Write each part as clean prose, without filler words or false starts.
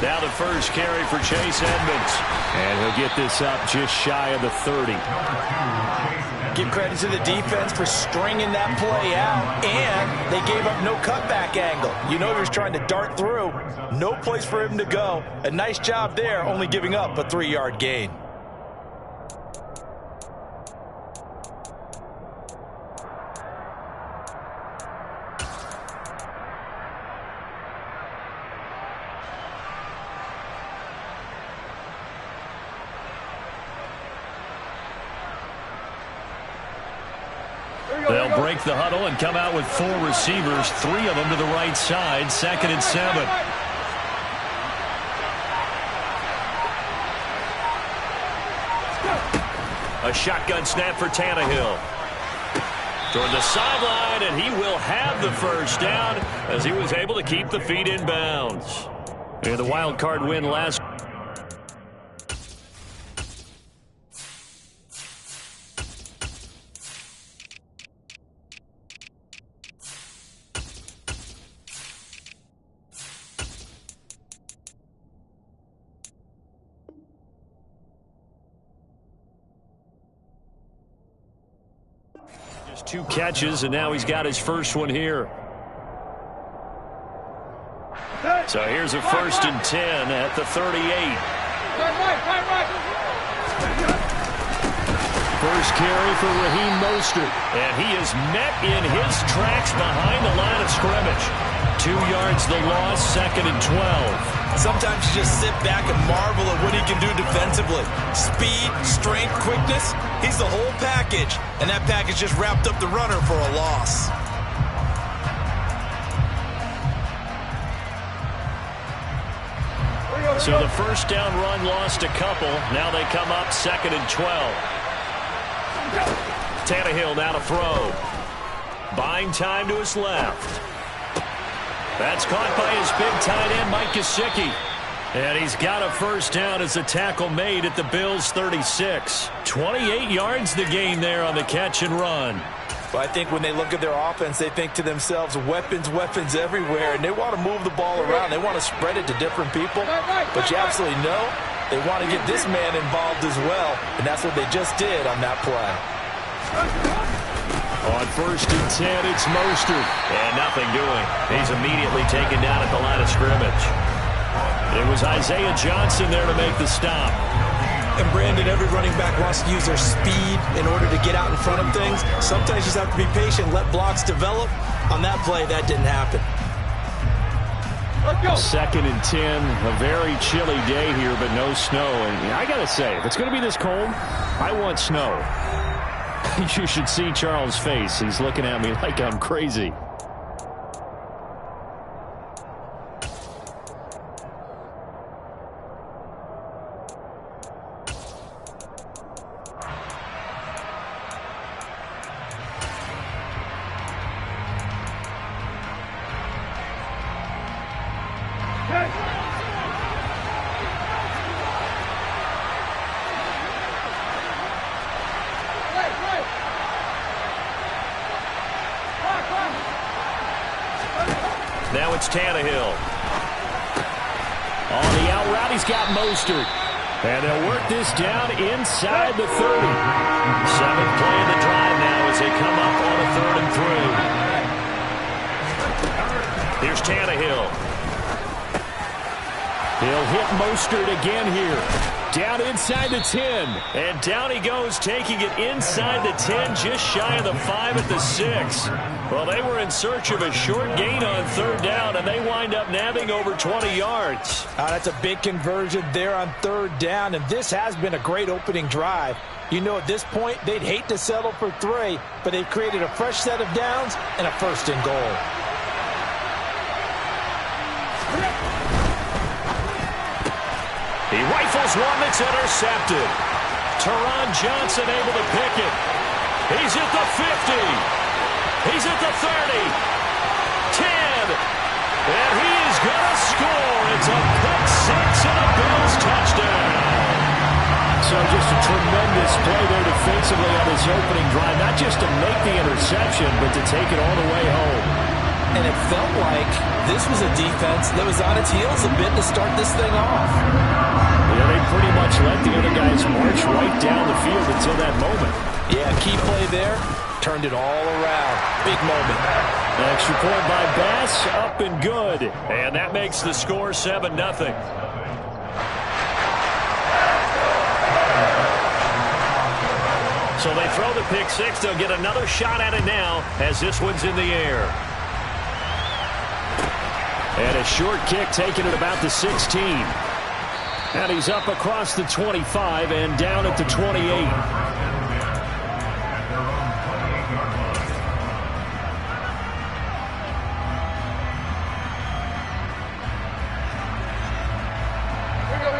Now the first carry for Chase Edmonds. And he'll get this up just shy of the 30. Give credit to the defense for stringing that play out, and they gave up no cutback angle. You know he was trying to dart through. No place for him to go. A nice job there, only giving up a 3-yard gain. They'll break the huddle and come out with 4 receivers, 3 of them to the right side, 2nd and 7. A shotgun snap for Tannehill. Toward the sideline, and he will have the first down as he was able to keep the feet in bounds. And the wild card win last. Just 2 catches, and now he's got his first one here. So here's a 1st and 10 at the 38. First carry for Raheem Mostert, and he is met in his tracks behind the line of scrimmage. 2 yards the loss, 2nd and 12. Sometimes you just sit back and marvel at what he can do defensively. Speed, strength, quickness, he's the whole package. And that package just wrapped up the runner for a loss. So the first down run lost a couple. Now they come up 2nd and 12. Tannehill now to throw. Buying time to his left. That's caught by his big tight end, Mike Gesicki. And he's got a first down as the tackle made at the Bills' 36. 28 yards the gain there on the catch and run. But I think when they look at their offense, they think to themselves, weapons, weapons everywhere. And they want to move the ball around. They want to spread it to different people. But you absolutely know they want to get this man involved as well. And that's what they just did on that play. On 1st and 10, it's Mostert. And nothing doing. He's immediately taken down at the line of scrimmage. It was Isaiah Johnson there to make the stop. And Brandon, every running back wants to use their speed in order to get out in front of things. Sometimes you just have to be patient, let blocks develop. On that play, that didn't happen. 2nd and 10, a very chilly day here, but no snow. And I got to say, if it's going to be this cold, I want snow. You should see Charles' face. He's looking at me like I'm crazy. Now it's Tannehill. On the out route, he's got Mostert. And they'll work this down inside the 30. 7th play of the drive now as they come up on a 3rd and 3. Here's Tannehill. He'll hit Mostert again here. Down inside the 10. And down he goes, taking it inside the 10, just shy of the 5 at the 6. Well, they were in search of a short gain on 3rd down, and they wind up nabbing over 20 yards. That's a big conversion there on 3rd down, and this has been a great opening drive. You know, at this point, they'd hate to settle for 3, but they've created a fresh set of downs and a 1st and goal. He rifles one that's intercepted. Teron Johnson able to pick it. He's at the 50. He's at the 30. 10. And he is going to score. It's a pick 6 and a Bills touchdown. So just a tremendous play there defensively on this opening drive. Not just to make the interception, but to take it all the way home. and it felt like this was a defense that was on its heels a bit to start this thing off. Yeah, they pretty much let the other guys march right down the field until that moment. Yeah, key play there, turned it all around. Big moment. Extra point by Bass, up and good. And that makes the score 7-0. So they throw the pick six. They'll get another shot at it now as this one's in the air. And a short kick taken at about the 16. And he's up across the 25 and down at the 28.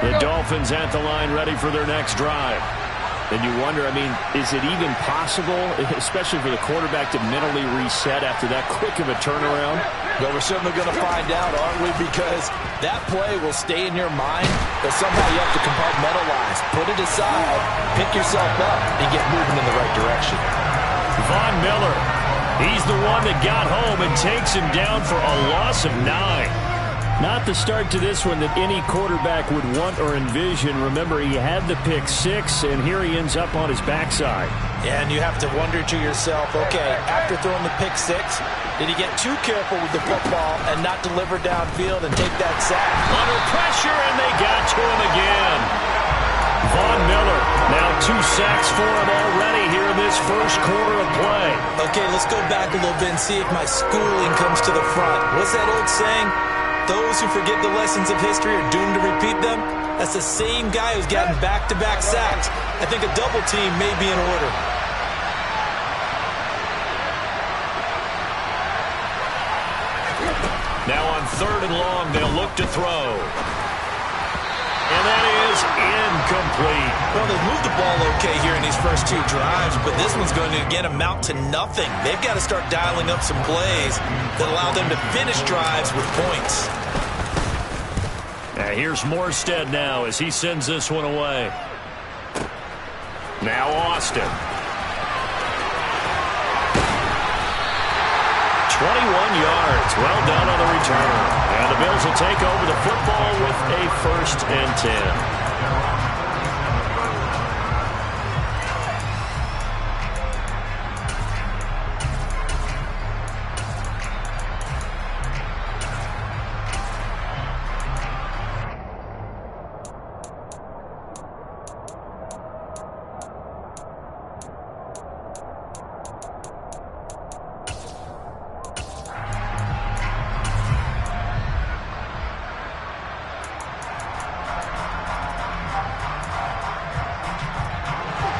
The Dolphins at the line ready for their next drive. And you wonder, I mean, is it even possible, especially for the quarterback, to mentally reset after that quick of a turnaround? Well, we're certainly going to find out, aren't we? Because that play will stay in your mind, but somehow you have to compartmentalize. Put it aside, pick yourself up, and get moving in the right direction. Von Miller, he's the one that got home and takes him down for a loss of 9. Not the start to this one that any quarterback would want or envision. Remember, he had the pick six, and here he ends up on his backside. Yeah, and you have to wonder to yourself, okay, after throwing the pick six, did he get too careful with the football and not deliver downfield and take that sack? Under pressure, and they got to him again. Von Miller, now 2 sacks for him already here in this first quarter of play. Okay, let's go back a little bit and see if my schooling comes to the front. What's that old saying? Those who forget the lessons of history are doomed to repeat them. That's the same guy who's gotten back-to-back sacks. I think a double team may be in order. Now on 3rd and long, they'll look to throw. And that is incomplete. Well, they've moved the ball okay here in these first 2 drives, but this one's going to again amount to nothing. They've got to start dialing up some plays that allow them to finish drives with points. Now here's Morstead now as he sends this one away. Now Austin. 21 yards. Well done on the return. And the Bills will take over the football with a 1st and 10.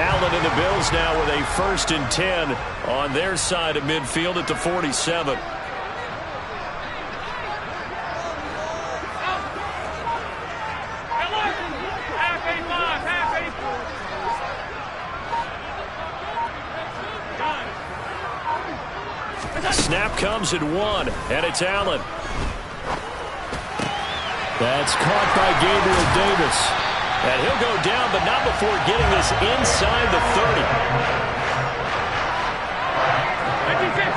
Allen and the Bills now with a 1st and 10 on their side of midfield at the 47. Snap comes at 1, and it's Allen. That's caught by Gabriel Davis. And he'll go down, but not before getting this inside the 30. 56.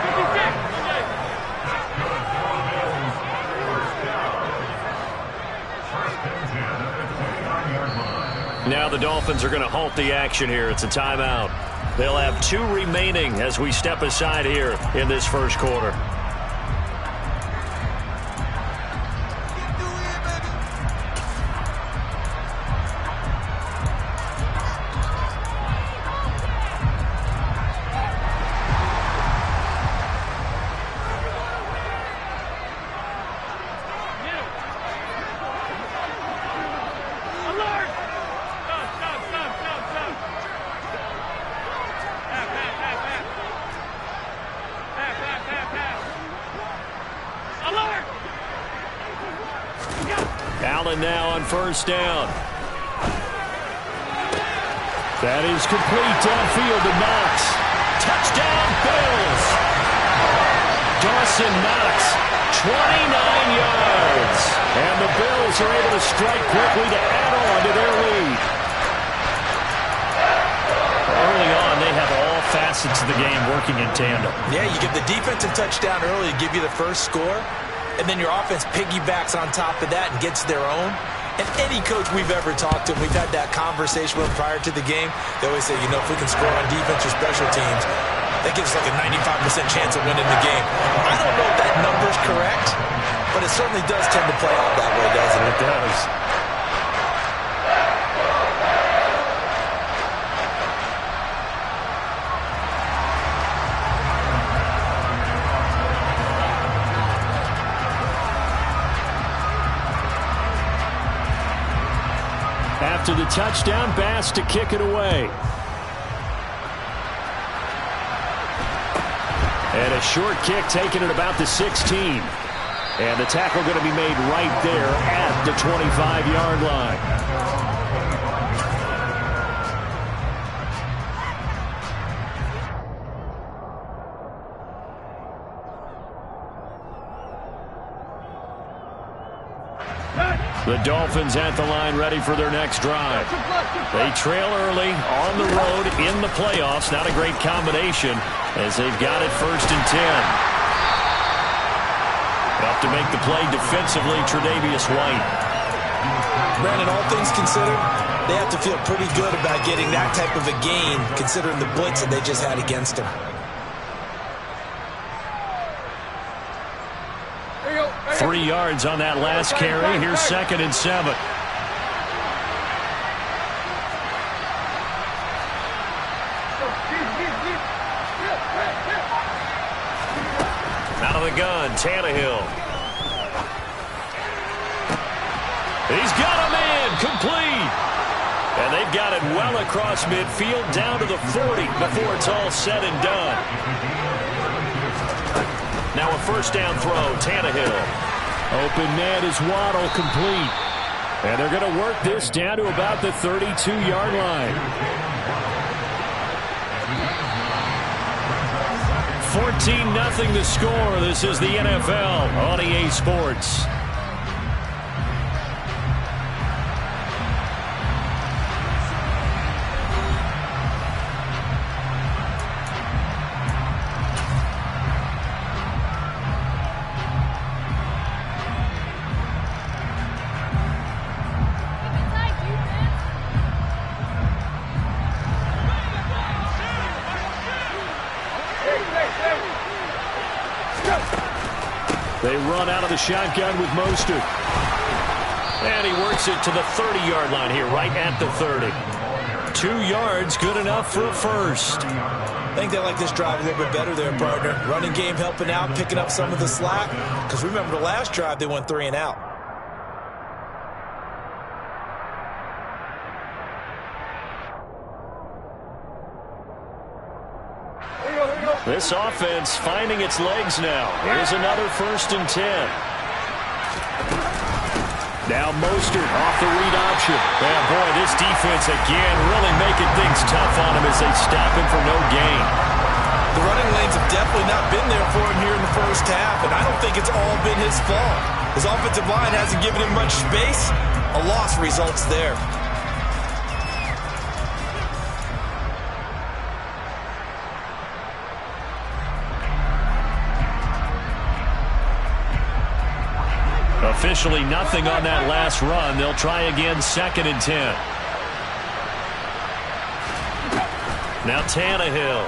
Now the Dolphins are going to halt the action here. It's a timeout. They'll have 2 remaining as we step aside here in this first quarter. Allen now on 1st down. That is complete downfield to Knox. Touchdown, Bills. Dawson Knox, 29 yards. And the Bills are able to strike quickly to add on to their lead. Early on, they have all facets facets of the game working in tandem. Yeah, you give the defensive touchdown early to give you the first score, and then your offense piggybacks on top of that and gets their own. And any coach we've ever talked to, we've had that conversation with prior to the game, they always say, if we can score on defense or special teams, that gives us like a 95% chance of winning the game. I don't know if that number's correct, but it certainly does tend to play out that way, doesn't it? It does. After the touchdown, Bass to kick it away. And a short kick taken at about the 16. And the tackle going to be made right there at the 25-yard line. The Dolphins at the line ready for their next drive. They trail early on the road in the playoffs. Not a great combination as they've got it 1st and 10. Up to make the play defensively, Tre'Davious White. Brandon, all things considered, they have to feel pretty good about getting that type of a gain considering the blitz that they just had against them. 3 yards on that last carry. Here's 2nd and 7. Out of the gun, Tannehill. He's got a man, complete. And they've got it well across midfield, down to the 40 before it's all said and done. Now a 1st down throw, Tannehill. Open man is Waddle, complete. And they're going to work this down to about the 32-yard line. 14-0 the score. This is the NFL on EA Sports. They run out of the shotgun with Mostert. And he works it to the 30-yard line here, right at the 30. 2 yards, good enough for a first. I think they like this drive a little bit better there, partner. Running game helping out, picking up some of the slack. Because remember the last drive, they went 3 and out. This offense finding its legs now. Here's another 1st and 10. Now Mostert off the read option. And boy, this defense again really making things tough on him as they stop him for no gain. The running lanes have definitely not been there for him here in the first half, and I don't think it's all been his fault. His offensive line hasn't given him much space. A loss results there. Officially nothing on that last run. They'll try again, 2nd and 10. Now Tannehill.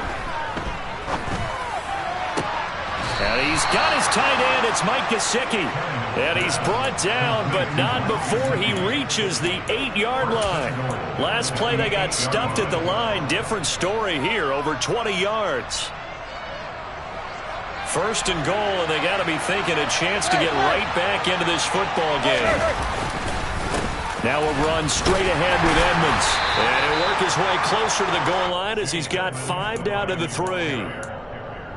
And he's got his tight end. It's Mike Gesicki. And he's brought down, but not before he reaches the 8-yard line. Last play, they got stuffed at the line. Different story here, over 20 yards. 1st and goal, and they got to be thinking a chance to get right back into this football game. Now a run straight ahead with Edmonds. And he'll work his way closer to the goal line as he's got 5 down to the 3.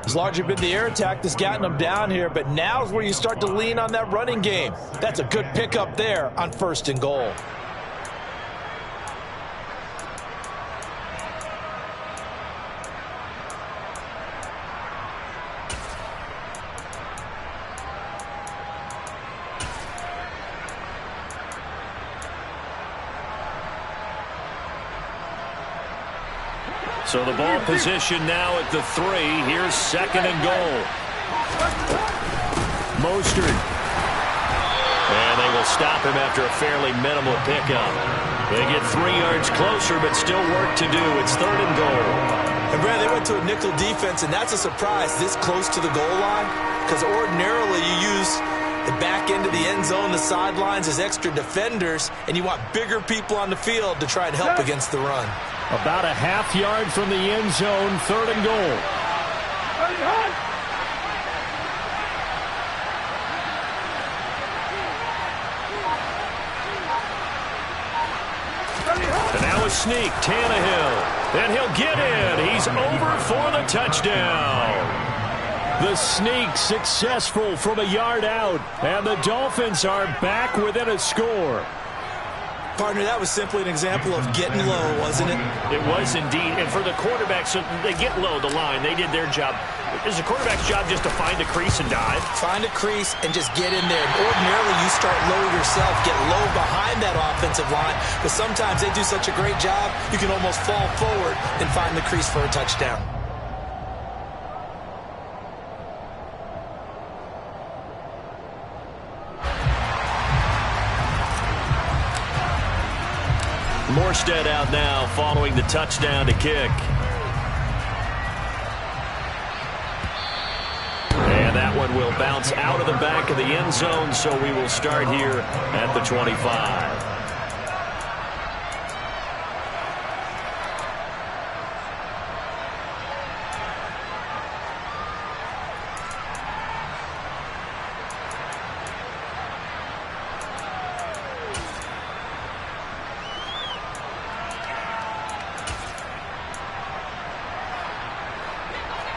It's largely been the air attack that's gotten them down here, but now's where you start to lean on that running game. That's a good pickup there on 1st and goal. So the ball position now at the 3. Here's 2nd and goal. Mostert. And they will stop him after a fairly minimal pickup. They get 3 yards closer, but still work to do. It's 3rd and goal. And Brad, they went to a nickel defense, and that's a surprise this close to the goal line, because ordinarily you use the back end of the end zone, the sidelines as extra defenders, and you want bigger people on the field to try and help against the run. About a half yard from the end zone, 3rd and goal. And now a sneak, Tannehill. And he'll get in. He's over for the touchdown. The sneak successful from a yard out. And the Dolphins are back within a score. Partner, that was simply an example of getting low, wasn't it? It was indeed. And for the quarterback, so they get low the line. They did their job. Is the quarterback's job just to find a crease and dive? Find a crease and just get in there. Ordinarily, you start low yourself, get low behind that offensive line. But sometimes they do such a great job, you can almost fall forward and find the crease for a touchdown. Morstead out now following the touchdown to kick. And that one will bounce out of the back of the end zone, so we will start here at the 25.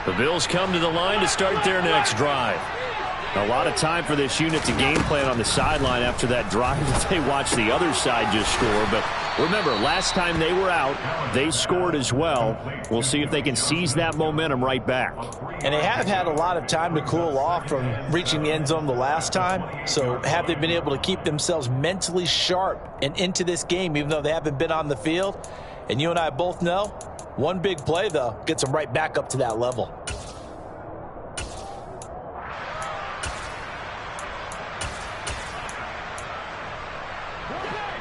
The Bills come to the line to start their next drive. A lot of time for this unit to game plan on the sideline after that drive that they watched the other side just score. But remember, last time they were out, they scored as well. We'll see if they can seize that momentum right back. And they have had a lot of time to cool off from reaching the end zone the last time. So have they been able to keep themselves mentally sharp and into this game, even though they haven't been on the field? And you and I both know, one big play, though, gets them right back up to that level.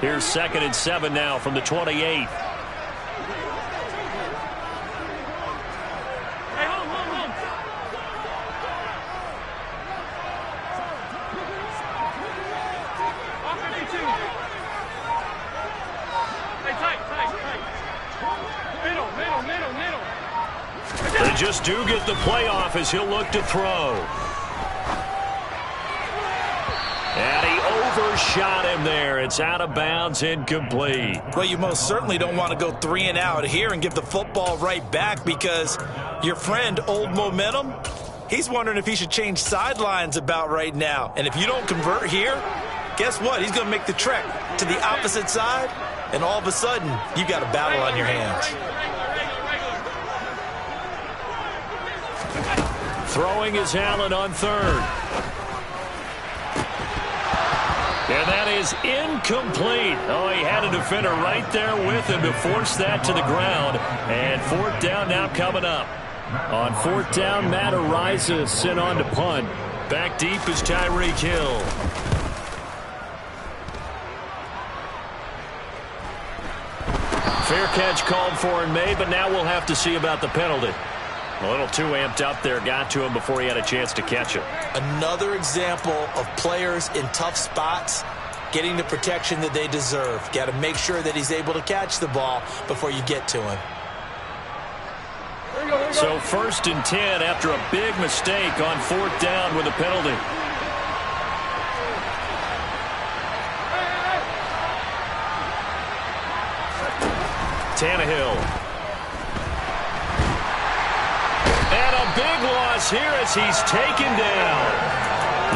Here's 2nd and 7 now from the 28. They just do get the play off as he'll look to throw. And he overshot him there. It's out of bounds, incomplete. Well, you most certainly don't want to go 3 and out here and give the football right back, because your friend, Old Momentum, he's wondering if he should change sidelines about right now. And if you don't convert here, guess what? He's going to make the trek to the opposite side, and all of a sudden, you got a battle on your hands. Throwing is Allen on 3rd. And that is incomplete. Oh, he had a defender right there with him to force that to the ground. And 4th down now coming up. On 4th down, Matt Ariza sent on to punt. Back deep is Tyreek Hill. Fair catch called for and made, but now we'll have to see about the penalty. A little too amped up there, got to him before he had a chance to catch it. Another example of players in tough spots getting the protection that they deserve. Got to make sure that he's able to catch the ball before you get to him. So 1st and 10 after a big mistake on 4th down with a penalty. Tannehill. And a big loss here as he's taken down.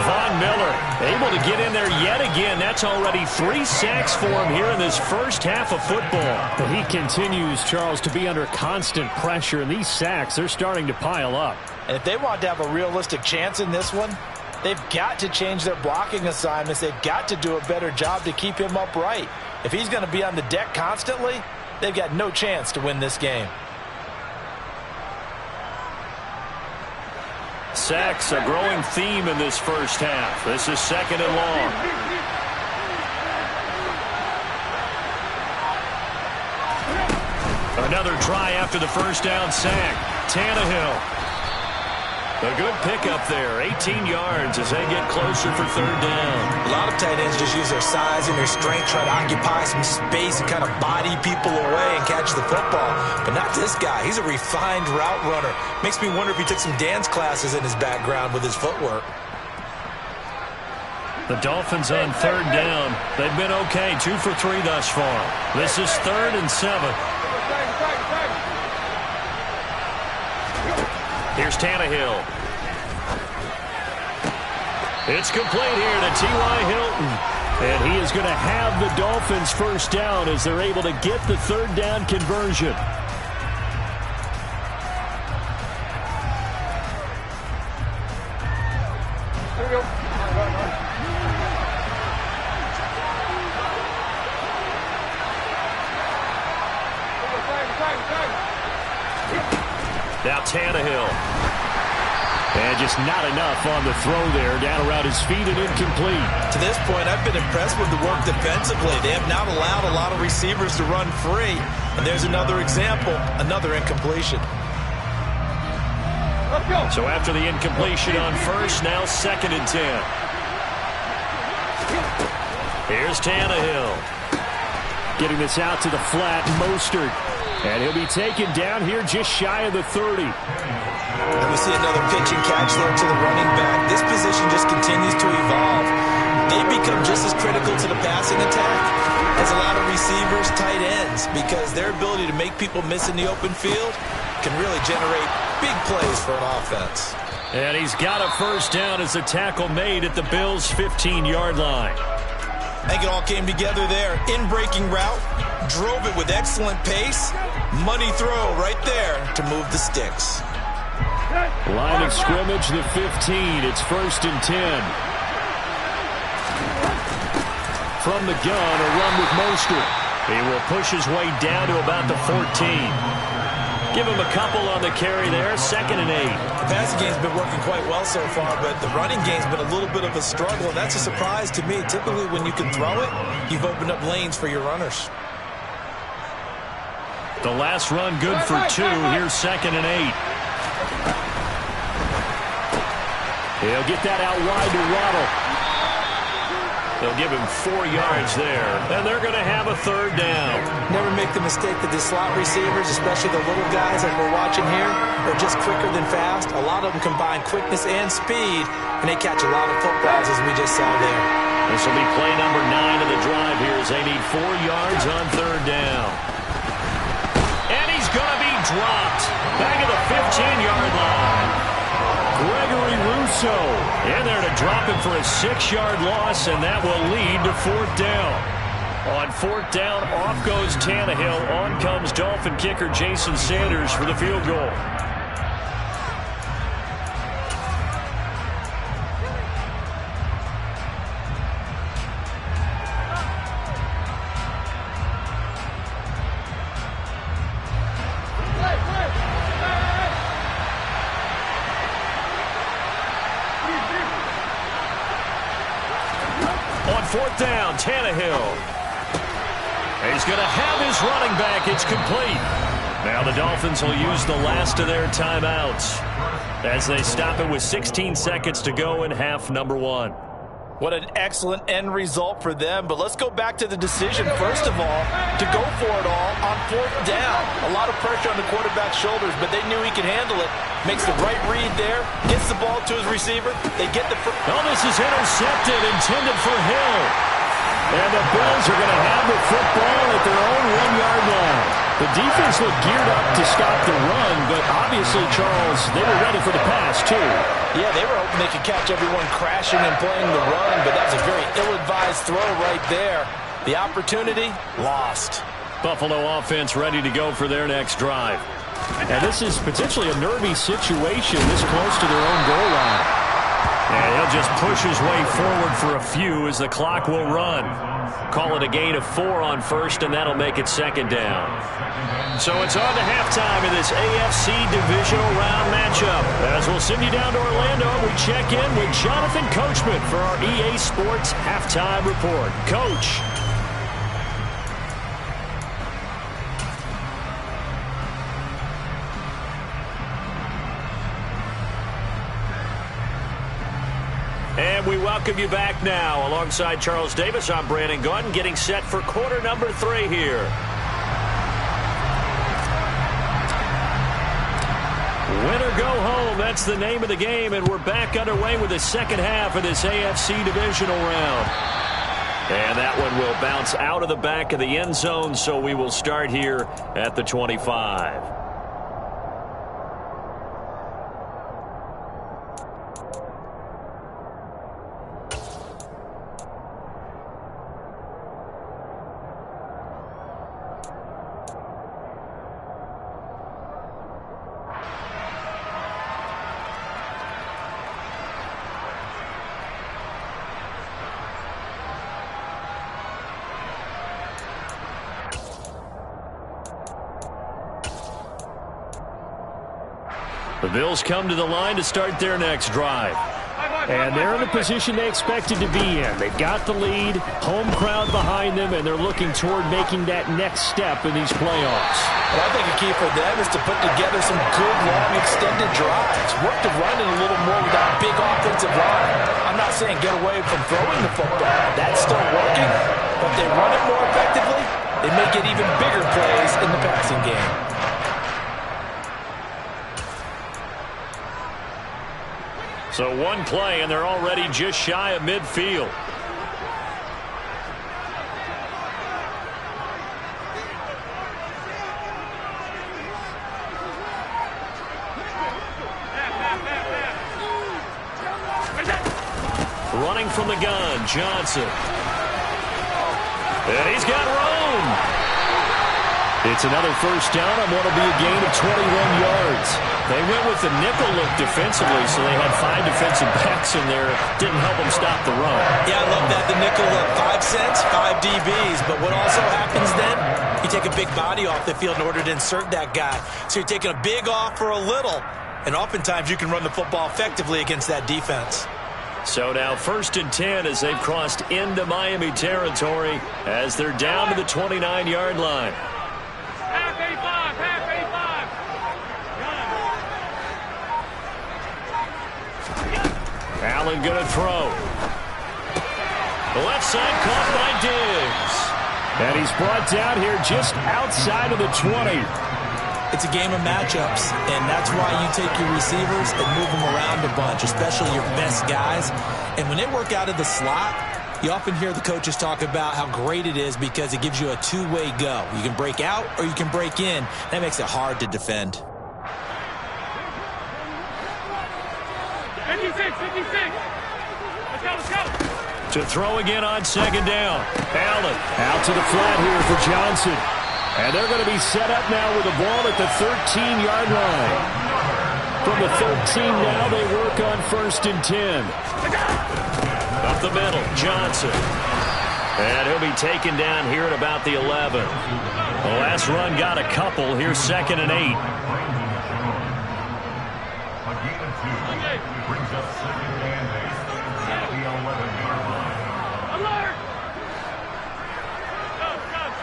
Von Miller able to get in there yet again. That's already 3 sacks for him here in this first half of football. But he continues, Charles, to be under constant pressure, and these sacks, they're starting to pile up. And if they want to have a realistic chance in this one, they've got to change their blocking assignments. They've got to do a better job to keep him upright. If he's going to be on the deck constantly, they've got no chance to win this game. sacks a growing theme in this first half. This is 2nd and long. Another try after the first down sack. Tannehill. A good pickup there. 18 yards as they get closer for 3rd down. A lot of tight ends just use their size and their strength, try to occupy some space and kind of body people away and catch the football. But not this guy. He's a refined route runner. Makes me wonder if he took some dance classes in his background with his footwork. The Dolphins on 3rd down. They've been okay. 2 for 3 thus far. This is 3rd and 7. Here's Tannehill. It's complete here to T.Y. Hilton. And he is going to have the Dolphins first down as they're able to get the 3rd down conversion. There we go. Now Tannehill. And just not enough on the throw there. Down around his feet and incomplete. To this point, I've been impressed with the work defensively. They have not allowed a lot of receivers to run free. And there's another example, another incompletion. Let's go. So after the incompletion on first, now 2nd and 10. Here's Tannehill. Getting this out to the flat, Mostert. And he'll be taken down here just shy of the 30. And we see another pitch and catch there to the running back. This position just continues to evolve. They become just as critical to the passing attack as a lot of receivers, tight ends, because their ability to make people miss in the open field can really generate big plays for an offense. And he's got a first down as the tackle made at the Bills' 15-yard line. I think it all came together there. In-breaking route, drove it with excellent pace. Money throw right there to move the sticks. Line of scrimmage, the 15. It's 1st and 10. From the gun, a run with Mostert. He will push his way down to about the 14. Give him a couple on the carry there. 2nd and 8. The passing game's been working quite well so far, but the running game's been a little bit of a struggle, and that's a surprise to me. Typically, when you can throw it, you've opened up lanes for your runners. The last run good for 2. Here's 2nd and 8. He'll get that out wide to Waddle. They'll give him 4 yards there, and they're going to have a 3rd down. Never make the mistake that the slot receivers, especially the little guys like we're watching here, are just quicker than fast. A lot of them combine quickness and speed, and they catch a lot of footballs, as we just saw there. This will be play number 9 of the drive here as they need 4 yards on 3rd down. And he's going to be dropped back at the 15-yard line. Gregory Rousseau in there to drop him for a 6-yard loss, and that will lead to 4th down. On 4th down, off goes Tannehill. On comes Dolphin kicker Jason Sanders for the field goal. On 4th down, Tannehill. He's going to have his running back. It's complete. Now the Dolphins will use the last of their timeouts as they stop it with 16 seconds to go in half number 1. What an excellent end result for them. But let's go back to the decision, first of all, to go for it all on 4th down. A lot of pressure on the quarterback's shoulders, but they knew he could handle it. Makes the right read there, gets the ball to his receiver. They get the first. Oh, this is intercepted, intended for Hill. And the Bills are going to have the football at their own 1-yard line. The defense looked geared up to stop the run, but obviously, Charles, they were ready for the pass, too. Yeah, they were hoping they could catch everyone crashing and playing the run, but that was a very ill-advised throw right there. The opportunity, lost. Buffalo offense ready to go for their next drive. And this is potentially a nervy situation this close to their own goal line. And he'll just push his way forward for a few as the clock will run. Call it a gain of 4 on first, and that'll make it second down. So it's on to halftime in this AFC Divisional Round matchup. As we'll send you down to Orlando, we check in with Jonathan Coachman for our EA Sports Halftime Report. Coach. And we welcome you back now. Alongside Charles Davis, I'm Brandon Gunn, getting set for quarter number 3 here. Win or go home, that's the name of the game, and we're back underway with the second half of this AFC Divisional Round. And that one will bounce out of the back of the end zone, so we will start here at the 25. The Bills come to the line to start their next drive. And they're in the position they expected to be in. They've got the lead, home crowd behind them, and they're looking toward making that next step in these playoffs. Well, I think a key for them is to put together some good, long, extended drives. Work to run it a little more without big offensive line. I'm not saying get away from throwing the football. That's still working. But if they run it more effectively, they may get even bigger plays in the passing game. So one play, and they're already just shy of midfield. Running from the gun, Johnson. And he's got room. It's another first down on what will be a gain of 21 yards. They went with the nickel look defensively, so they had 5 defensive backs in there. Didn't help them stop the run. Yeah, I love that. The nickel look, 5 cents, 5 DBs. But what also happens then, you take a big body off the field in order to insert that guy. So you're taking a big off for a little. And oftentimes you can run the football effectively against that defense. So now 1st and 10 as they've crossed into Miami territory as they're down to the 29-yard line. Half 85, half 85. Allen going to throw. The left side caught by Diggs. And he's brought down here just outside of the 20. It's a game of matchups, and that's why you take your receivers and move them around a bunch, especially your best guys. And when they work out of the slot, you often hear the coaches talk about how great it is because it gives you a two-way go. You can break out or you can break in. That makes it hard to defend. 56, 56. Let's go. To throw again on 2nd down. Allen Out to the flat here for Johnson. And they're going to be set up now with the ball at the 13-yard line. From the 13 now, they work on 1st and 10. up the middle, Johnson. And he'll be taken down here at about the 11. The last run got a couple. Here's 2nd and 8. Brings up 2nd and 8 at the 11-yard line. Alert! Stop. Half.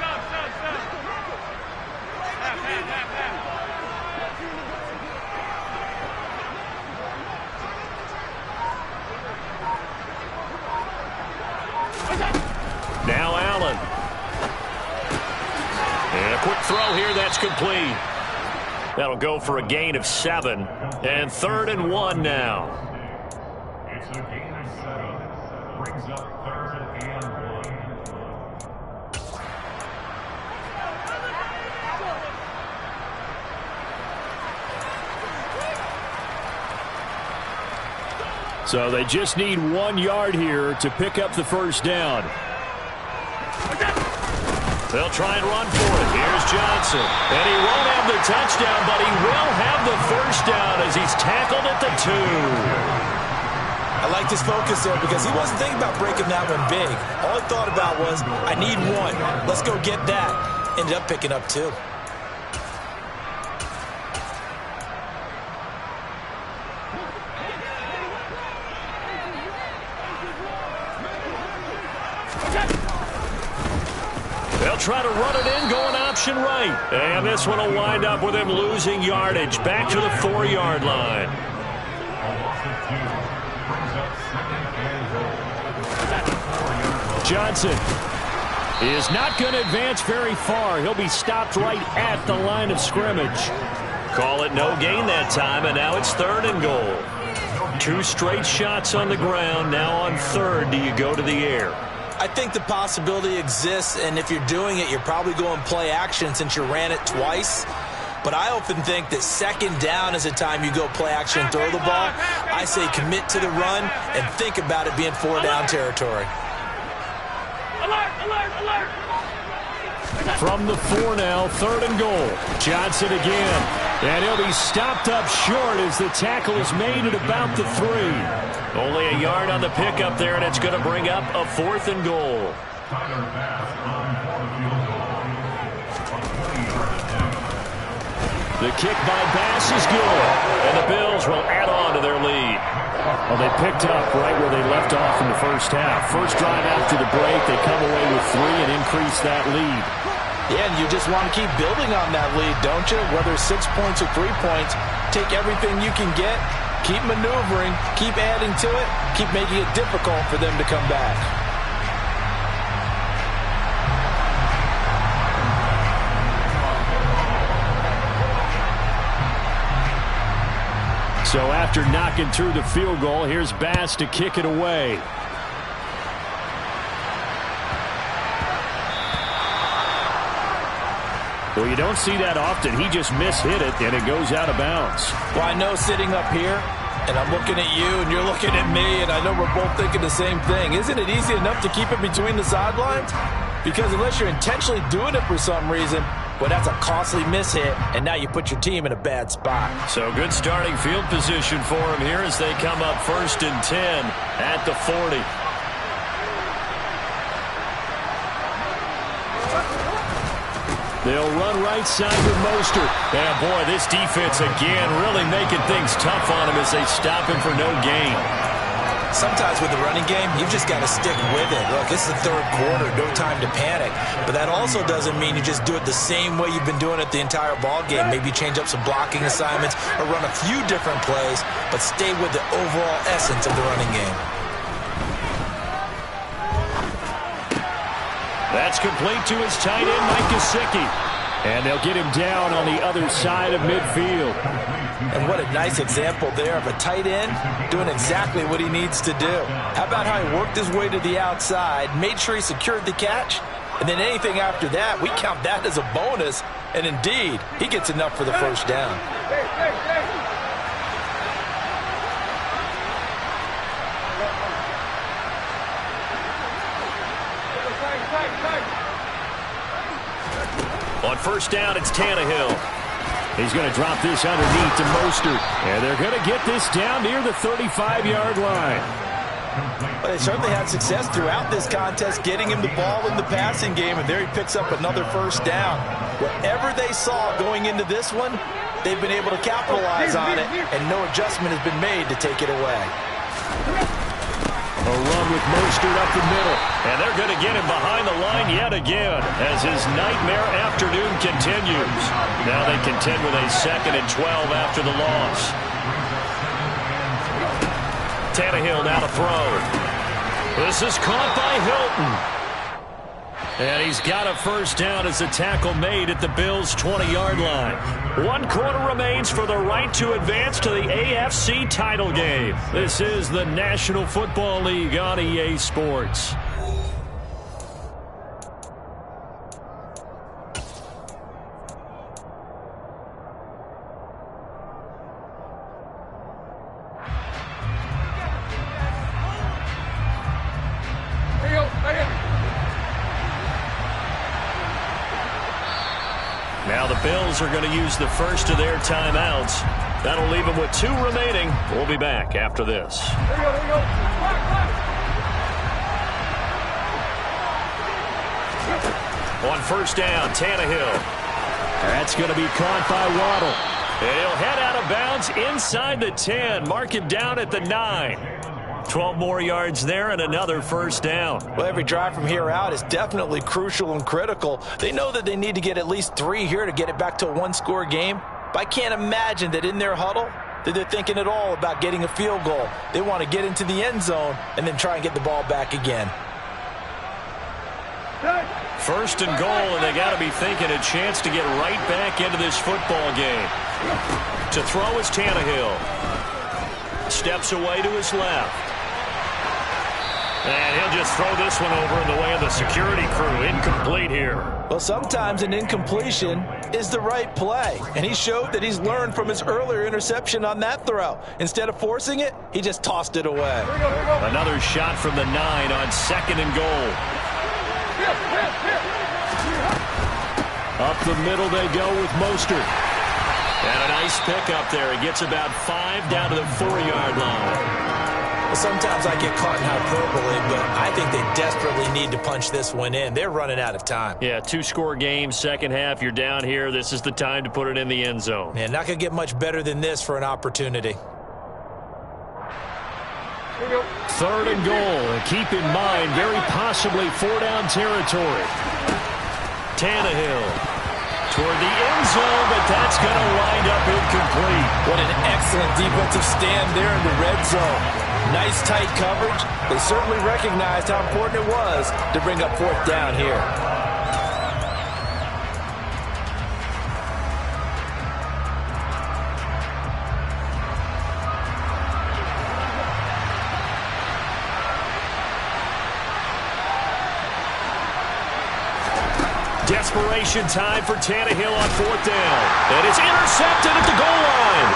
Now Allen. And a quick throw here, that's complete. That'll go for a gain of 7. And 3rd and 1 now. It's a gain of 7. Brings up 3rd and 1. So they just need 1 yard here to pick up the first down. They'll try and run for it. Here's Johnson. And he won't have the touchdown, but he will have the first down as he's tackled at the 2. I liked his focus there because he wasn't thinking about breaking that one big. All he thought about was, I need one. Let's go get that. Ended up picking up two. They'll try to run it in, going option right. And this one will wind up with him losing yardage. Back to the 4-yard line. Johnson is not going to advance very far. He'll be stopped right at the line of scrimmage. Call it no gain that time, and now it's 3rd and goal. 2 straight shots on the ground. Now on 3rd, do you go to the air? I think the possibility exists, and if you're doing it, you're probably going play action since you ran it twice. But I often think that 2nd down is the time you go play action and throw the ball. I say commit to the run and think about it being 4-down territory. Alert, alert, alert! From the 4 now, 3rd and goal. Johnson again. And he'll be stopped up short as the tackle is made at about the 3. Only a yard on the pickup there, and it's going to bring up a 4th and goal. The kick by Bass is good, and the Bills will add on to their lead. Well, they picked up right where they left off in the first half. First drive after the break, they come away with 3 and increase that lead. Yeah, and you just want to keep building on that lead, don't you? Whether 6 points or 3 points, take everything you can get, keep maneuvering, keep adding to it, keep making it difficult for them to come back. So after knocking through the field goal, here's Bass to kick it away. Well, you don't see that often. He just mishit it, and it goes out of bounds. Well, I know sitting up here, and I'm looking at you, and you're looking at me, and I know we're both thinking the same thing. Isn't it easy enough to keep it between the sidelines? Because unless you're intentionally doing it for some reason, well, that's a costly mishit, and now you put your team in a bad spot. So good starting field position for him here as they come up 1st and 10 at the 40. They'll run right side with Mostert. And boy, this defense again really making things tough on him as they stop him for no gain. Sometimes with the running game, you've just got to stick with it. Look, it's the 3rd quarter, no time to panic. But that also doesn't mean you just do it the same way you've been doing it the entire ball game. Maybe change up some blocking assignments or run a few different plays, but stay with the overall essence of the running game. That's complete to his tight end, Mike Gesicki. And they'll get him down on the other side of midfield. And what a nice example there of a tight end doing exactly what he needs to do. How about how he worked his way to the outside, made sure he secured the catch, and then anything after that, we count that as a bonus. And indeed, he gets enough for the 1st down. On 1st down, it's Tannehill. He's going to drop this underneath to Mostert. And they're going to get this down near the 35-yard line. Well, they certainly had success throughout this contest getting him the ball in the passing game, and there he picks up another 1st down. Whatever they saw going into this one, they've been able to capitalize on it, and no adjustment has been made to take it away. A run with Mostert up the middle. And they're going to get him behind the line yet again as his nightmare afternoon continues. Now they contend with a 2nd and 12 after the loss. Tannehill now to throw. This is caught by Hilton. And he's got a 1st down as the tackle made at the Bills' 20-yard line. 1 quarter remains for the right to advance to the AFC title game. This is the National Football League on EA Sports. Now the Bills are going to use the first of their timeouts. That'll leave him with 2 remaining. We'll be back after this. On first down, Tannehill. That's going to be caught by Waddle. And he'll head out of bounds inside the 10. Mark it down at the 9. 12 more yards there and another first down. Well, every drive from here out is definitely crucial and critical. They know that they need to get at least 3 here to get it back to a 1-score game. But I can't imagine that in their huddle that they're thinking at all about getting a field goal. They want to get into the end zone and then try and get the ball back again. First and goal, and they got to be thinking a chance to get right back into this football game. To throw is Tannehill. Steps away to his left. And he'll just throw this one over in the way of the security crew. Incomplete here. Well, sometimes an incompletion is the right play. And he showed that he's learned from his earlier interception on that throw. Instead of forcing it, he just tossed it away. Another shot from the 9 on second and goal. Up the middle they go with Mostert. And a nice pickup there. He gets about 5 down to the 4-yard line. Well, sometimes I get caught in hyperbole, but I think they desperately need to punch this one in. They're running out of time. Yeah, 2-score game, second half. You're down here. This is the time to put it in the end zone. Man, not going to get much better than this for an opportunity. Third and goal, and keep in mind, very possibly 4-down territory. Tannehill toward the end zone, but that's going to wind up incomplete. What an excellent defensive stand there in the red zone. Nice tight coverage. They certainly recognized how important it was to bring up 4th down here. Desperation time for Tannehill on 4th down. And it's intercepted at the goal line.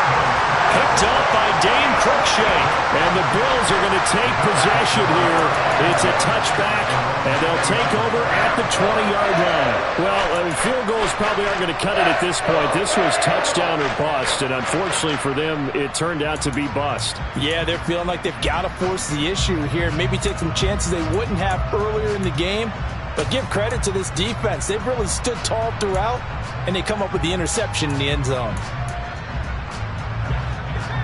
Picked up by Dane Cruikshank. And the Bills are going to take possession here. It's a touchback, and they'll take over at the 20-yard line. Well, field goals probably aren't going to cut it at this point. This was touchdown or bust, and unfortunately for them, it turned out to be bust. Yeah, they're feeling like they've got to force the issue here. Maybe take some chances they wouldn't have earlier in the game. But give credit to this defense. They've really stood tall throughout, and they come up with the interception in the end zone.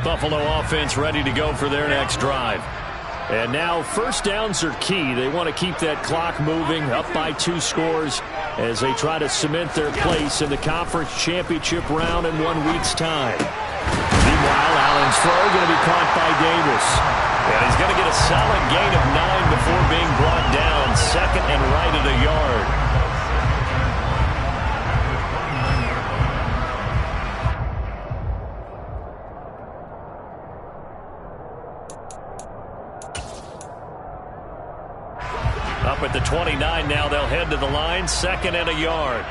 Buffalo offense ready to go for their next drive. And now first downs are key. They want to keep that clock moving, up by 2 scores as they try to cement their place in the conference championship round in 1 week's time. Meanwhile, Allen's throw going to be caught by Davis. And he's going to get a solid gain of 9 before being brought down. Second and right at a yard. Up at the 29 now, they'll head to the line. Second and a yard.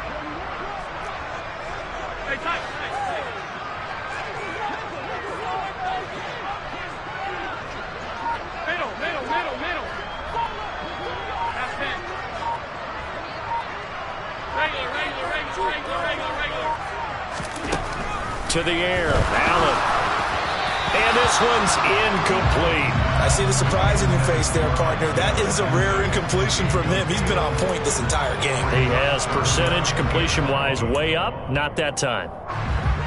To the air, Allen. And this one's incomplete. I see the surprise in your face there, partner. That is a rare incompletion from him. He's been on point this entire game. He has percentage completion-wise way up, not that time.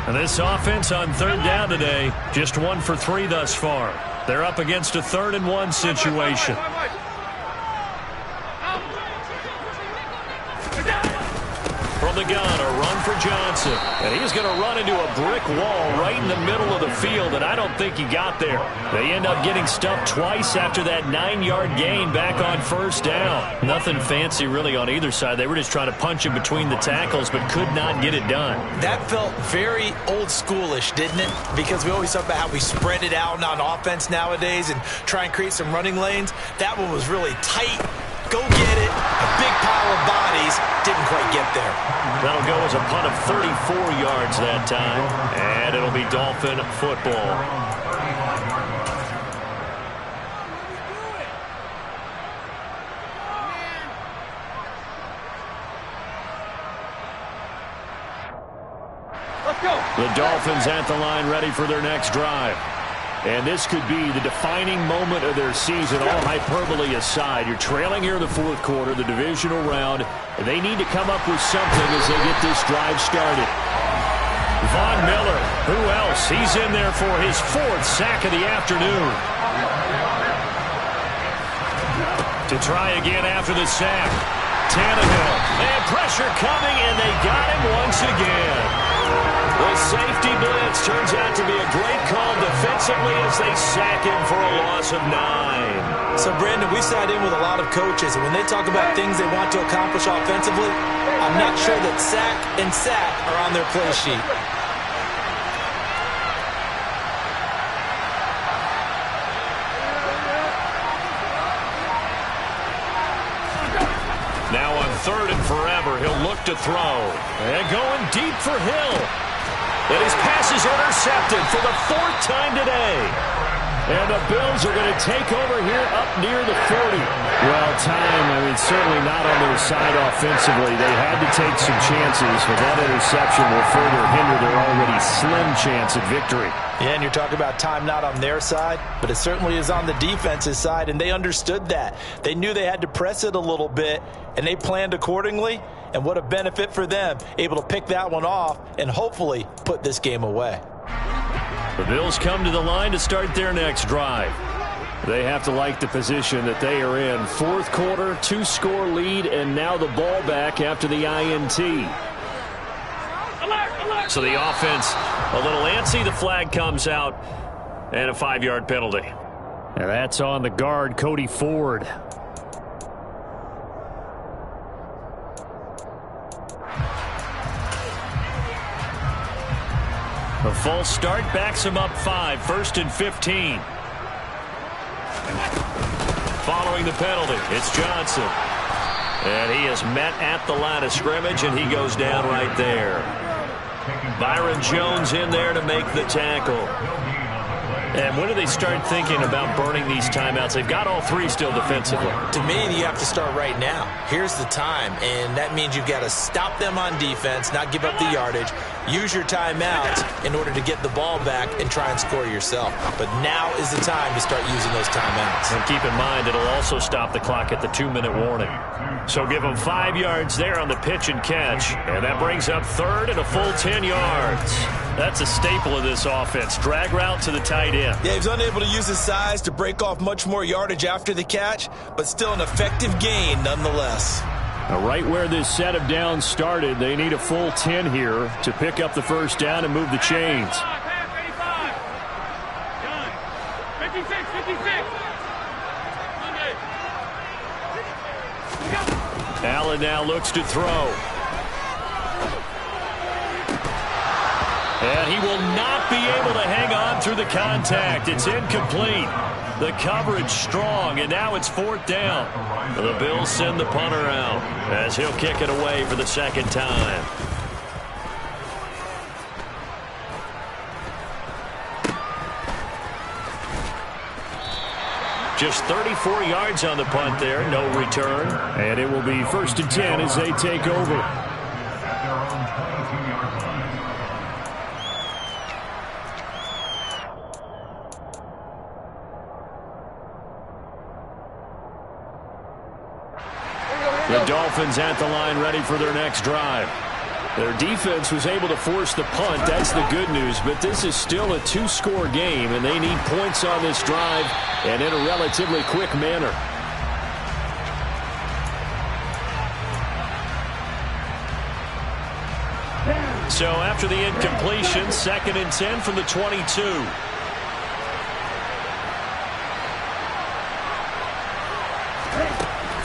And this offense on 3rd down today, just 1 for 3 thus far. They're up against a 3rd and 1 situation. From the gun, a run for Johnson. And he's going to run into a brick wall right in the middle of the field, and I don't think he got there. They end up getting stuffed twice after that 9-yard gain back on first down. Nothing fancy really on either side. They were just trying to punch him between the tackles, but could not get it done. That felt very old schoolish, didn't it? Because we always talk about how we spread it out on offense nowadays and try and create some running lanes. That one was really tight. Go get it. A big pile of bodies. Didn't quite get there. That'll go as a punt of 34 yards that time. And it'll be Dolphin football. Let's go. The Dolphins at the line ready for their next drive. And this could be the defining moment of their season, all hyperbole aside. You're trailing here in the fourth quarter, the divisional round, and they need to come up with something as they get this drive started. Von Miller, who else? He's in there for his fourth sack of the afternoon. To try again after the sack. Tannehill, and pressure coming, and they got him once again. The safety blitz turns out to be a great call defensively as they sack him for a loss of 9. So, Brandon, we sat in with a lot of coaches, and when they talk about things they want to accomplish offensively, I'm not sure that sack and sack are on their play sheet. Now on 3rd and forever, he'll look to throw. And going deep for Hill. And his pass is intercepted for the 4th time today. And the Bills are going to take over here up near the 40. Well, time, certainly not on their side offensively. They had to take some chances, but that interception will further hinder their already slim chance at victory. Yeah, and you're talking about time not on their side, but it certainly is on the defense's side, and they understood that. They knew they had to press it a little bit, and they planned accordingly, and what a benefit for them, able to pick that one off and hopefully put this game away. The Bills come to the line to start their next drive. They have to like the position that they are in. Fourth quarter, 2-score lead, and now the ball back after the INT. So the offense a little antsy. The flag comes out, and a 5-yard penalty. And that's on the guard, Cody Ford. A false start backs him up 5, 1st and 15. Following the penalty, it's Johnson. And he is met at the line of scrimmage, and he goes down right there. Byron Jones in there to make the tackle. And when do they start thinking about burning these timeouts? They've got all 3 still defensively. To me, you have to start right now. Here's the time, and that means you've got to stop them on defense, not give up the yardage, use your timeouts in order to get the ball back and try and score yourself. But now is the time to start using those timeouts. And keep in mind, it'll also stop the clock at the 2-minute warning. So give them 5 yards there on the pitch and catch, and that brings up 3rd and a full 10 yards. That's a staple of this offense. Drag route to the tight end. Yeah, he's unable to use his size to break off much more yardage after the catch, but still an effective gain nonetheless. Now, right where this set of downs started, they need a full 10 here to pick up the first down and move the chains. 56. Allen now looks to throw. And he will not be able to hang on through the contact. It's incomplete. The coverage strong, and now it's 4th down. The Bills send the punter out as he'll kick it away for the 2nd time. Just 34 yards on the punt there, no return. And it will be 1st and 10 as they take over. The Dolphins at the line ready for their next drive. Their defense was able to force the punt. That's the good news. But this is still a 2-score game, and they need points on this drive and in a relatively quick manner. So after the incompletion, 2nd and 10 from the 22.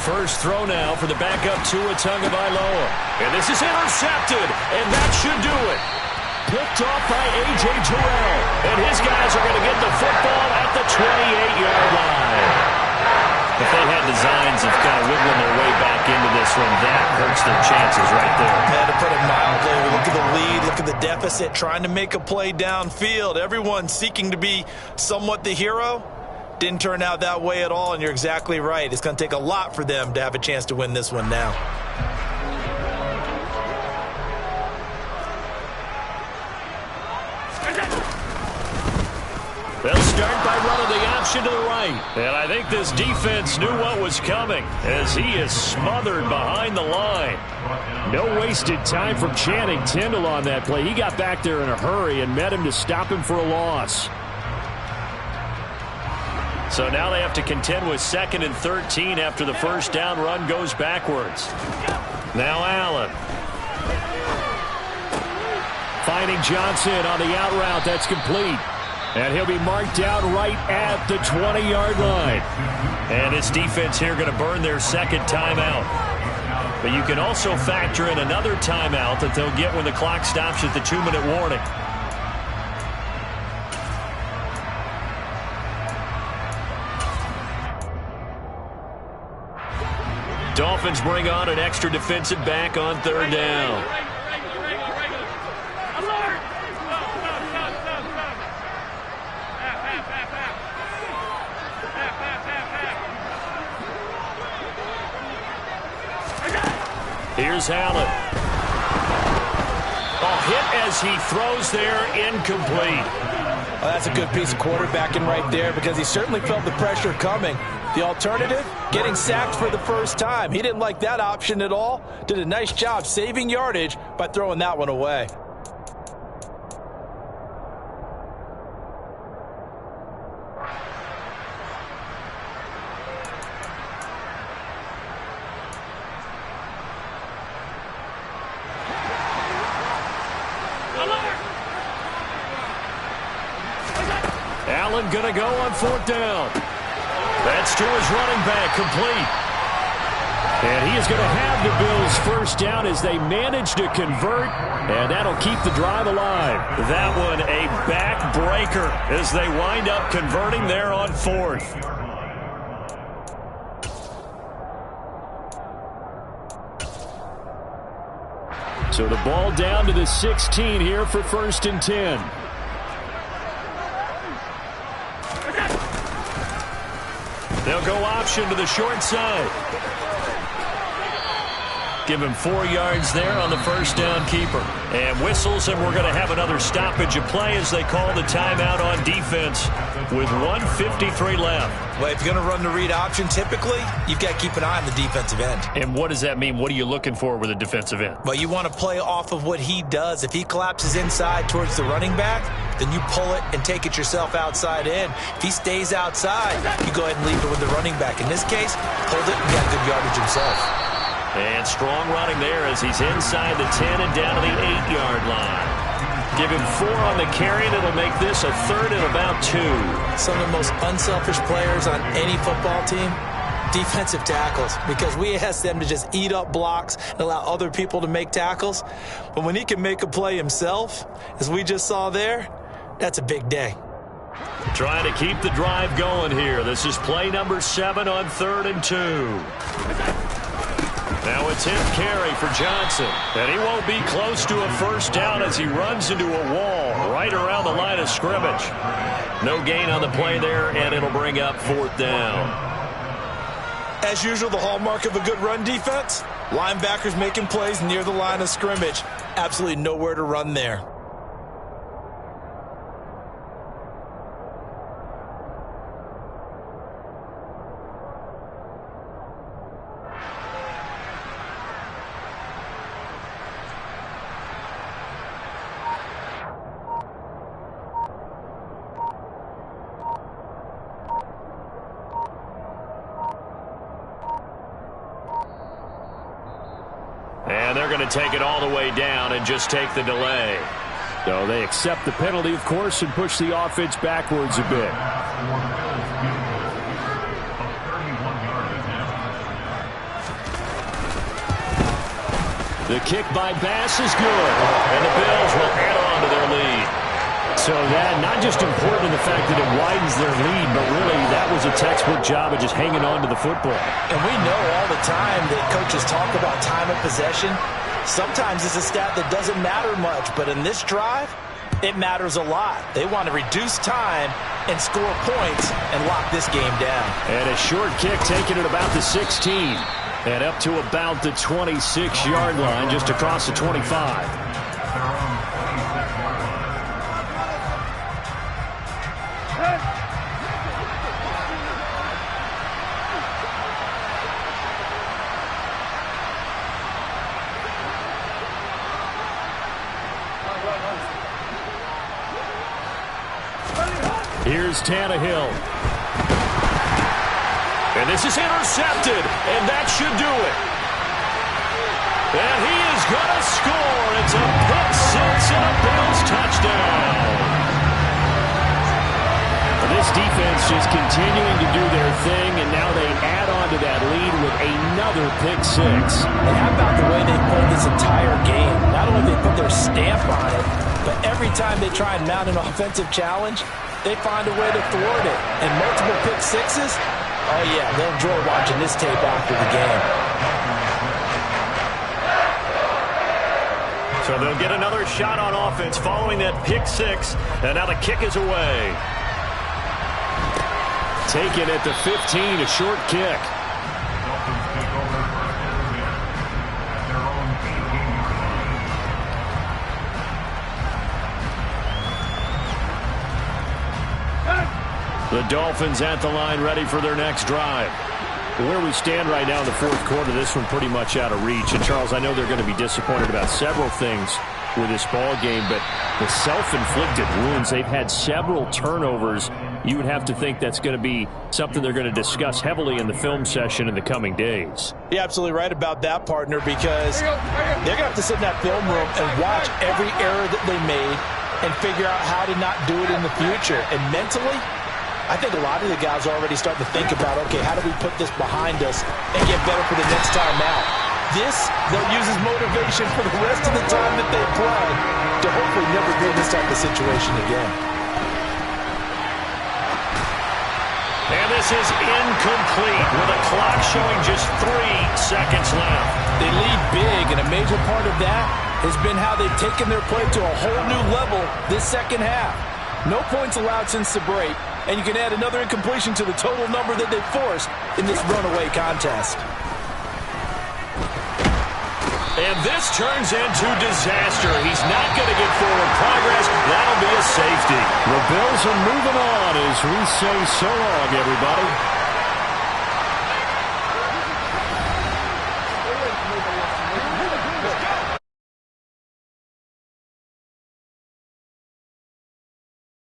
First throw now for the backup Tua Tagovailoa. And this is intercepted, and that should do it. Picked off by A.J. Terrell. And his guys are going to get the football at the 28-yard line. If they had designs of kind of wiggling their way back into this one, that hurts their chances right there. Yeah, to put it mildly, look at the lead, look at the deficit, trying to make a play downfield. Everyone seeking to be somewhat the hero. Didn't turn out that way at all, and you're exactly right. It's going to take a lot for them to have a chance to win this one now. option to the right. And I think this defense knew what was coming as he is smothered behind the line. No wasted time from Channing Tindall on that play. He got back there in a hurry and met him to stop him for a loss. So now they have to contend with 2nd and 13 after the first down run goes backwards. Now Allen. Finding Johnson on the out route. That's complete. And he'll be marked out right at the 20-yard line. And this defense here going to burn their 2nd timeout. But you can also factor in another timeout that they'll get when the clock stops at the 2-minute warning. Dolphins bring on an extra defensive back on 3rd down. Here's Allen. Hit as he throws there, incomplete. Well, that's a good piece of quarterbacking right there because he certainly felt the pressure coming. The alternative, getting sacked for the first time. He didn't like that option at all. Did a nice job saving yardage by throwing that one away. Allen going to go on 4th down. That's to his running back, complete. And he is going to have the Bills' first down as they manage to convert, and that'll keep the drive alive. That one a backbreaker as they wind up converting there on 4th. So the ball down to the 16 here for 1st and 10. They'll go option to the short side. Give him 4 yards there on the first down keeper. And whistles, and we're going to have another stoppage of play as they call the timeout on defense with 1:53 left. Well, if you're going to run the read option, typically, you've got to keep an eye on the defensive end. And what does that mean? What are you looking for with a defensive end? Well, you want to play off of what he does. If he collapses inside towards the running back, then you pull it and take it yourself outside in. If he stays outside, you go ahead and leave it with the running back. In this case, hold it and got good yardage himself. And strong running there as he's inside the 10 and down to the 8-yard line. Give him 4 on the carry, and it'll make this a 3rd and about 2. Some of the most unselfish players on any football team, defensive tackles, because we ask them to just eat up blocks and allow other people to make tackles. But when he can make a play himself, as we just saw there, that's a big day. Trying to keep the drive going here. This is play number 7 on 3rd and 2. Now a 10th carry for Johnson. And he won't be close to a first down as he runs into a wall right around the line of scrimmage. No gain on the play there, and it'll bring up 4th down. As usual, the hallmark of a good run defense, linebackers making plays near the line of scrimmage. Absolutely nowhere to run there. And they're going to take it all the way down and just take the delay. So they accept the penalty, of course, and push the offense backwards a bit. The kick by Bass is good. And the Bills will add on to their lead. So that not just important in the fact that it widens their lead, but really that was a textbook job of just hanging on to the football. And we know all the time that coaches talk about time of possession. Sometimes it's a stat that doesn't matter much, but in this drive, it matters a lot. They want to reduce time and score points and lock this game down. And a short kick taken at about the 16. And up to about the 26-yard line, just across the 25. Here's Tannehill. And this is intercepted, and that should do it. And he is going to score. It's a pick six and a Bills touchdown. This defense just continuing to do their thing, and now they add on to that lead with another pick six. And how about the way they played this entire game? Not only they put their stamp on it, but every time they try and mount an offensive challenge, they find a way to thwart it. And multiple pick sixes, oh yeah, they'll enjoy watching this tape after the game. So they'll get another shot on offense following that pick six, and now the kick is away. Taken at the 15, a short kick. Dolphins take over first and 10 at their own 18-yard line. The Dolphins at the line, ready for their next drive. Where we stand right now in the fourth quarter, this one pretty much out of reach. And, Charles, I know they're going to be disappointed about several things with this ball game, but the self-inflicted wounds, they've had several turnovers. You would have to think that's going to be something they're going to discuss heavily in the film session in the coming days. You're absolutely right about that, partner, because they're going to have to sit in that film room and watch every error that they made and figure out how to not do it in the future. And mentally, I think a lot of the guys are already starting to think about, okay, how do we put this behind us and get better for the next time out? This, they'll use as motivation for the rest of the time that they play to hopefully never be in this type of situation again. And this is incomplete with a clock showing just 3 seconds left. They lead big, and a major part of that has been how they've taken their play to a whole new level this second half. No points allowed since the break, and you can add another incompletion to the total number that they've forced in this runaway contest. And this turns into disaster. He's not going to get forward progress. That'll be a safety. The Bills are moving on as we say so long, everybody.